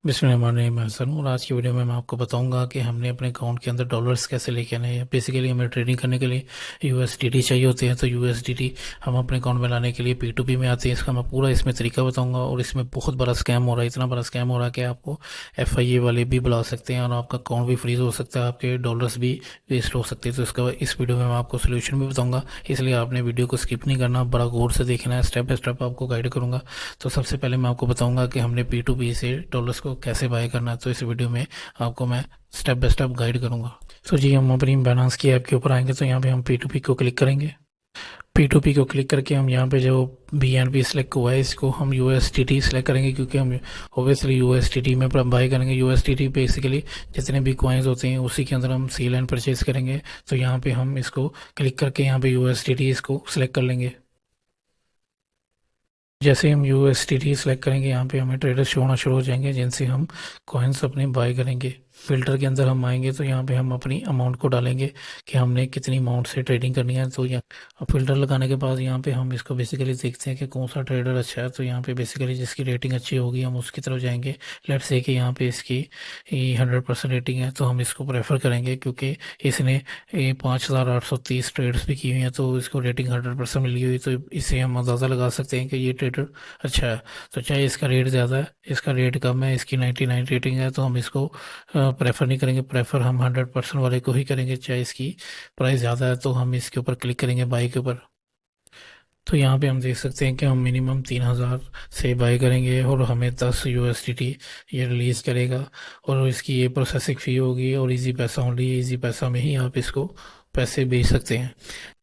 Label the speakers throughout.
Speaker 1: बिस्मिल्लाहिर्रहमानिर्रहीम। मैं हसन हूँ और आज की वीडियो में मैं आपको बताऊंगा कि हमने अपने अकाउंट के अंदर डॉलर्स कैसे लेके आने हैं। बेसिकली हमें ट्रेडिंग करने के लिए यूएसडीटी चाहिए होते हैं, तो यूएसडीटी हम अपने अकाउंट में लाने के लिए P2P में आते हैं। इसका मैं पूरा इसमें तरीका बताऊंगा और इसमें बहुत बड़ा स्कैम हो रहा है, इतना बड़ा स्कैम हो रहा है कि आपको FIA वाले भी बुला सकते हैं और आपका अकाउंट भी फ्रीज हो सकता है, आपके डॉलर्स भी वेस्ट हो सकते हैं। तो इसका इस वीडियो में मैं आपको सोल्यूशन भी बताऊंगा, इसलिए आपने वीडियो को स्किप नहीं करना, बड़ा गौर से देखना है, स्टेप बाय स्टेप आपको गाइड करूंगा। तो सबसे पहले मैं आपको बताऊंगा कि हमने P2P से डॉलर्स को कैसे बाय करना है, तो इस वीडियो में आपको मैं स्टेप बाय स्टेप गाइड करूंगा। तो जी, हम अपनी बाइनेंस की ऐप के ऊपर आएंगे, तो यहाँ पे हम P2P को क्लिक करेंगे। P2P को क्लिक करके हम यहाँ पे जो BNB सेलेक्ट हुआ है इसको हम USDT सेलेक्ट करेंगे, क्योंकि हम ओबियसली USDT में बाय करेंगे। USDT बेसिकली जितने भी कॉइन्स होते हैं उसी के अंदर हम सेल एंड परचेज करेंगे। तो यहाँ पे हम इसको क्लिक करके यहाँ पे USDT इसको सिलेक्ट कर लेंगे। जैसे हम USDT सेलेक्ट करेंगे, यहाँ पे हमें ट्रेडर्स शो होना शुरू हो जाएंगे जिनसे हम कॉइन्स अपने बाय करेंगे। फिल्टर के अंदर हम आएंगे तो यहाँ पे हम अपनी अमाउंट को डालेंगे कि हमने कितनी अमाउंट से ट्रेडिंग करनी है। तो यहाँ फिल्टर लगाने के बाद यहाँ पे हम इसको बेसिकली देखते हैं कि कौन सा ट्रेडर अच्छा है। तो यहाँ पे बेसिकली जिसकी रेटिंग अच्छी होगी हम उसकी तरफ जाएंगे। लेट्स से कि यहाँ पे इसकी 100% रेटिंग है, तो हम इसको प्रेफर करेंगे क्योंकि इसने 5,830 ट्रेड्स भी की हुई हैं, तो इसको रेटिंग 100% मिली हुई। तो इससे हम अंदाज़ा लगा सकते हैं कि ये ट्रेडर अच्छा है। तो चाहे इसका रेट ज़्यादा है, इसका रेट कम है, इसकी 99 रेटिंग है, तो हम इसको प्रेफर नहीं करेंगे। प्रेफर हम 100% वाले को ही करेंगे। चाहे इसकी प्राइस ज़्यादा है तो हम इसके ऊपर क्लिक करेंगे, बाई के ऊपर। तो यहाँ पे हम देख सकते हैं कि हम मिनिमम 3,000 से बाई करेंगे और हमें 10 USDT ये रिलीज़ करेगा। और इसकी ये प्रोसेसिंग फ़ी होगी और इजी पैसा ओनली, इजी पैसा में ही आप इसको पैसे भेज सकते हैं।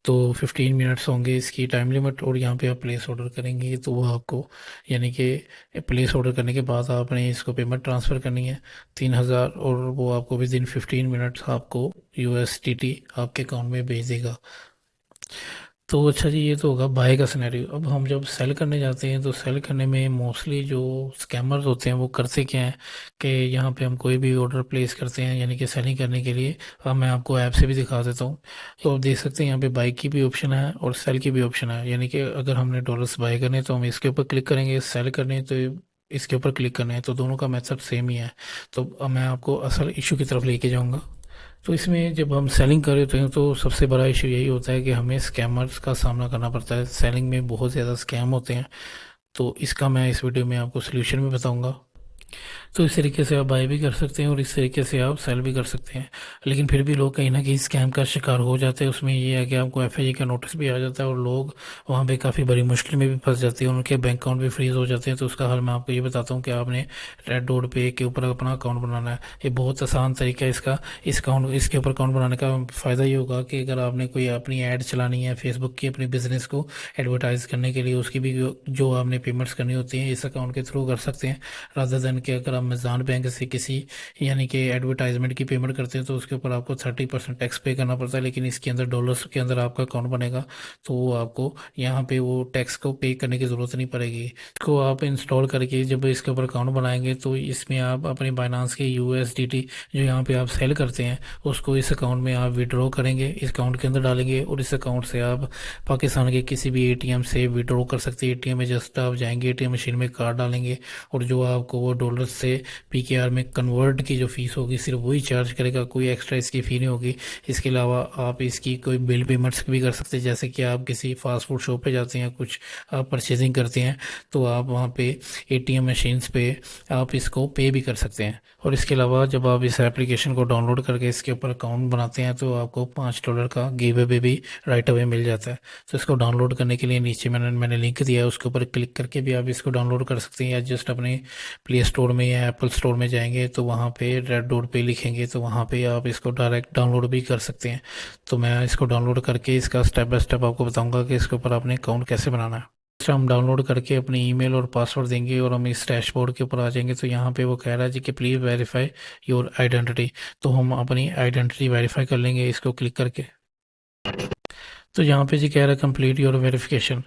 Speaker 1: तो 15 मिनट्स होंगे इसकी टाइम लिमिट, और यहाँ पे आप प्लेस ऑर्डर करेंगे तो वो आपको, यानी कि प्लेस ऑर्डर करने के बाद आपने इसको पेमेंट ट्रांसफ़र करनी है 3,000, और वो आपको विद इन 15 मिनट्स आपको USDT आपके अकाउंट में भेज देगा। तो अच्छा जी, ये तो होगा बाय का सिनेरियो। अब हम जब सेल करने जाते हैं तो सेल करने में मोस्टली जो स्कैमर्स होते हैं वो करते क्या हैं कि यहाँ पे हम कोई भी ऑर्डर प्लेस करते हैं, यानी कि सेलिंग करने के लिए। अब मैं आपको ऐप से भी दिखा देता हूँ। तो आप देख सकते हैं यहाँ पे बाई की भी ऑप्शन है और सेल की भी ऑप्शन है, यानी कि अगर हमने डॉलर्स बाय करने हैं तो हम इसके ऊपर क्लिक करेंगे, सेल करने हैं तो इसके ऊपर क्लिक करना है। तो दोनों का मेथड सेम ही है। तो अब मैं आपको असल इशू की तरफ लेके जाऊँगा। तो इसमें जब हम सेलिंग कर रहे हैं तो सबसे बड़ा इशू यही होता है कि हमें स्कैमर्स का सामना करना पड़ता है। सेलिंग में बहुत ज़्यादा स्कैम होते हैं, तो इसका मैं इस वीडियो में आपको सोल्यूशन भी बताऊंगा। तो इस तरीके से आप बाय भी कर सकते हैं और इस तरीके से आप सेल भी कर सकते हैं। लेकिन फिर भी लोग कहीं ना कहीं स्कैम का शिकार हो जाते हैं। उसमें ये है कि आपको FIA का नोटिस भी आ जाता है और लोग वहाँ पे काफ़ी बड़ी मुश्किल में भी फंस जाती है, उनके बैंक अकाउंट भी फ्रीज हो जाते हैं। तो उसका हल मैं आपको ये बताता हूँ कि आपने रेड डॉट पे के ऊपर अपना अकाउंट बनाना है। ये बहुत आसान तरीका है इसका। इसके ऊपर अकाउंट बनाने का फ़ायदा ये होगा कि अगर आपने कोई अपनी ऐड चलानी है फेसबुक की, अपने बिजनेस को एडवर्टाइज करने के लिए, उसकी भी जो आपने पेमेंट्स करनी होती हैं इस अकाउंट के थ्रू कर सकते हैं। रादर देन कि अगर आप अमेज़न बैंक से किसी, यानी कि एडवर्टाइजमेंट की पेमेंट करते हैं तो उसके ऊपर आपको 30% टैक्स पे करना पड़ता है। लेकिन इसके अंदर डॉलर्स के अंदर आपका अकाउंट बनेगा, तो वो आपको यहाँ पे वो टैक्स को पे करने की ज़रूरत नहीं पड़ेगी। इसको आप इंस्टॉल करके जब इसके ऊपर अकाउंट बनाएंगे तो इसमें आप अपने बाइनांस के USDT जो यहाँ पे आप सेल करते हैं उसको इस अकाउंट में आप विड्रॉ करेंगे, इस अकाउंट के अंदर डालेंगे, और इस अकाउंट से आप पाकिस्तान के किसी भी ATM से विड्रॉ कर सकते हैं। ATM में जस्ट आप जाएंगे, ATM मशीन में कार्ड डालेंगे और जो आपको वो डॉलर से PKR में कन्वर्ट की जो फीस होगी सिर्फ वही चार्ज करेगा, कोई एक्स्ट्रा इसकी फ़ी नहीं होगी। इसके अलावा आप इसकी कोई बिल पेमेंट्स भी कर सकते हैं, जैसे कि आप किसी फास्ट फूड शॉप पे जाते हैं, कुछ आप परचेजिंग करते हैं तो आप वहाँ पे ATM मशीन्स पे आप इसको पे भी कर सकते हैं। और इसके अलावा जब आप इस एप्लीकेशन को डाउनलोड करके इसके ऊपर अकाउंट बनाते हैं तो आपको $5 का गिव अवे भी राइट अवे मिल जाता है। तो इसको डाउनलोड करने के लिए नीचे मैंने लिंक दिया है, उसके ऊपर क्लिक करके भी आप इसको डाउनलोड कर सकते हैं, या जस्ट अपने प्ले स्टोर में या एप्पल स्टोर में जाएंगे तो वहाँ पे रेड डॉट पे लिखेंगे तो वहाँ पे आप इसको डायरेक्ट डाउनलोड भी कर सकते हैं। तो मैं इसको डाउनलोड करके इसका स्टेप बाय स्टेप आपको बताऊंगा कि इसके ऊपर आपने अकाउंट कैसे बनाना है। हम डाउनलोड करके अपनी ईमेल और पासवर्ड देंगे और हम इस डैशबोर्ड के ऊपर आ जाएंगे। तो यहाँ पे वो कह रहा है जी कि प्लीज़ वेरीफाई योर आइडेंटिटी। तो हम अपनी आइडेंटिटी वेरीफाई कर लेंगे इसको क्लिक करके। तो यहाँ पे जी कह रहा है कंप्लीट योर वेरिफिकेशन।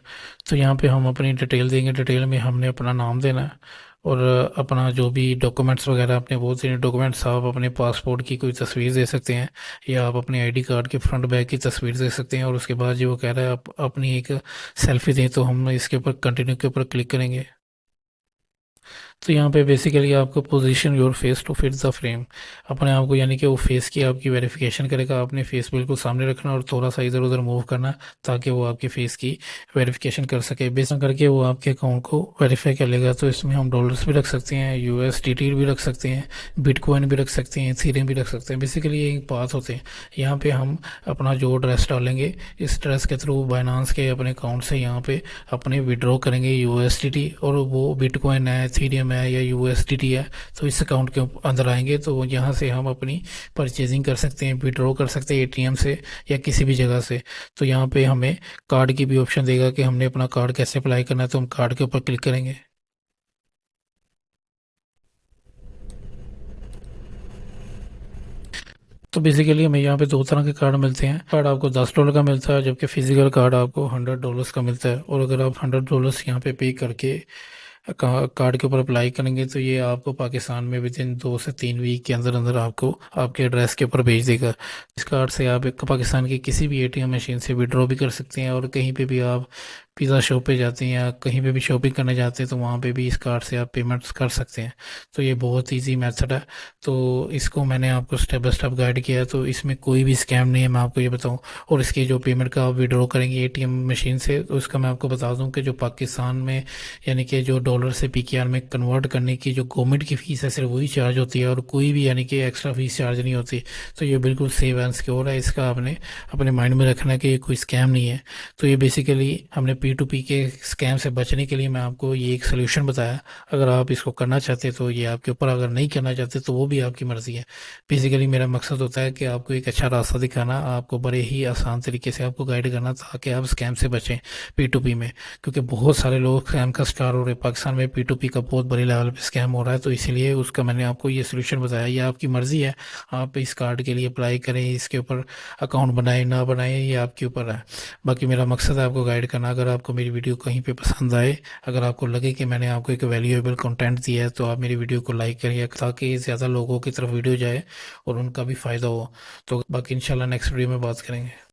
Speaker 1: तो यहाँ पे हम अपनी डिटेल देंगे, डिटेल में हमने अपना नाम देना है और अपना जो भी डॉक्यूमेंट्स वगैरह अपने वो देने। डॉक्यूमेंट्स आप अपने पासपोर्ट की कोई तस्वीर दे सकते हैं या आप अपने ID कार्ड के फ्रंट बैक की तस्वीर दे सकते हैं। और उसके बाद जी वो कह रहा है आप अपनी एक सेल्फी दें, तो हम इसके ऊपर कंटिन्यू के ऊपर क्लिक करेंगे। तो यहाँ पे बेसिकली आपको position your face to fit the frame, अपने आप को यानी कि वो फेस की आपकी वेरिफिकेशन करेगा। आपने फेस बिल्कुल सामने रखना और थोड़ा सा इधर उधर मूव करना ताकि वो आपके फेस की वेरिफिकेशन कर सके। बेस करके वो आपके अकाउंट को वेरीफाई कर लेगा। तो इसमें हम डॉलर्स भी रख सकते हैं, USDT भी रख सकते हैं, बिटकॉइन भी रख सकते हैं, इथेरियम भी रख सकते हैं। बेसिकली ये पाथ होते हैं। यहाँ पे हम अपना जो एड्रेस डालेंगे, इस एड्रेस के थ्रू बाइनांस के अपने अकाउंट से यहाँ पे अपने विड्रॉ करेंगे USDT, और वो बिटकॉइन है, इथेरियम है या USDT है, तो इस अकाउंट के अंदर आएंगे। तो यहाँ से हम अपनी परचेजिंग कर सकते हैं, विड्रॉ कर सकते हैं ATM से या किसी भी जगह से। तो यहाँ पे हमें कार्ड की भी ऑप्शन देगा कि हमने अपना कार्ड कैसे अप्लाई करना है, तो हम कार्ड के ऊपर क्लिक करेंगे। तो बेसिकली हमें यहाँ पे दो तरह के कार्ड मिलते हैं। कार्ड आपको $10 का मिलता है, जबकि फिजिकल कार्ड आपको $100 का मिलता है। और अगर आप $100 यहाँ पे करके कार्ड के ऊपर अप्लाई करेंगे तो ये आपको पाकिस्तान में विद इन 2 से 3 वीक के अंदर अंदर आपको आपके एड्रेस के ऊपर भेज देगा। इस कार्ड से आप एक पाकिस्तान की किसी भी ATM मशीन से विड्रॉ भी कर सकते हैं, और कहीं पे भी आप पिज़्ज़ा शॉप पे जाते हैं या कहीं पे भी शॉपिंग करने जाते हैं तो वहाँ पे भी इस कार्ड से आप पेमेंट्स कर सकते हैं। तो ये बहुत इजी मेथड है। तो इसको मैंने आपको स्टेप बाय स्टेप गाइड किया है, तो इसमें कोई भी स्कैम नहीं है, मैं आपको ये बताऊँ। और इसकी जो पेमेंट का आप विड्रॉ करेंगे ATM मशीन से, तो इसका मैं आपको बता दूँ कि जो पाकिस्तान में यानी कि जो डॉलर से PKR में कन्वर्ट करने की जो गवर्नमेंट की फ़ीस है सिर्फ वही चार्ज होती है, और कोई भी यानी कि एक्स्ट्रा फीस चार्ज नहीं होती। तो ये बिल्कुल सेफ एंड सिक्योर है। इसका आपने अपने माइंड में रखना है कि ये कोई स्कैम नहीं है। तो ये बेसिकली हमने P2P के स्कैम से बचने के लिए मैं आपको ये एक सोल्यूशन बताया। अगर आप इसको करना चाहते तो ये आपके ऊपर, अगर नहीं करना चाहते तो वो भी आपकी मर्ज़ी है। बेसिकली मेरा मकसद होता है कि आपको एक अच्छा रास्ता दिखाना, आपको बड़े ही आसान तरीके से आपको गाइड करना ताकि आप स्कैम से बचें P2P में। क्योंकि बहुत सारे लोग स्कैम का शिकार हो रहे हैं। पाकिस्तान में P2P का बहुत बड़े लेवल पे स्कैम हो रहा है, तो इसीलिए उसका मैंने आपको ये सोल्यूशन बताया। ये आपकी मर्ज़ी है, आप इस कार्ड के लिए अप्लाई करें, इसके ऊपर अकाउंट बनाए ना बनाए, ये आपके ऊपर है। बाकी मेरा मकसद है आपको गाइड करना। अगर आपको मेरी वीडियो कहीं पे पसंद आए, अगर आपको लगे कि मैंने आपको एक वैल्यूएबल कंटेंट दिया है, तो आप मेरी वीडियो को लाइक करिए ताकि ज़्यादा लोगों की तरफ वीडियो जाए और उनका भी फ़ायदा हो। तो बाकी इंशाल्लाह नेक्स्ट वीडियो में बात करेंगे।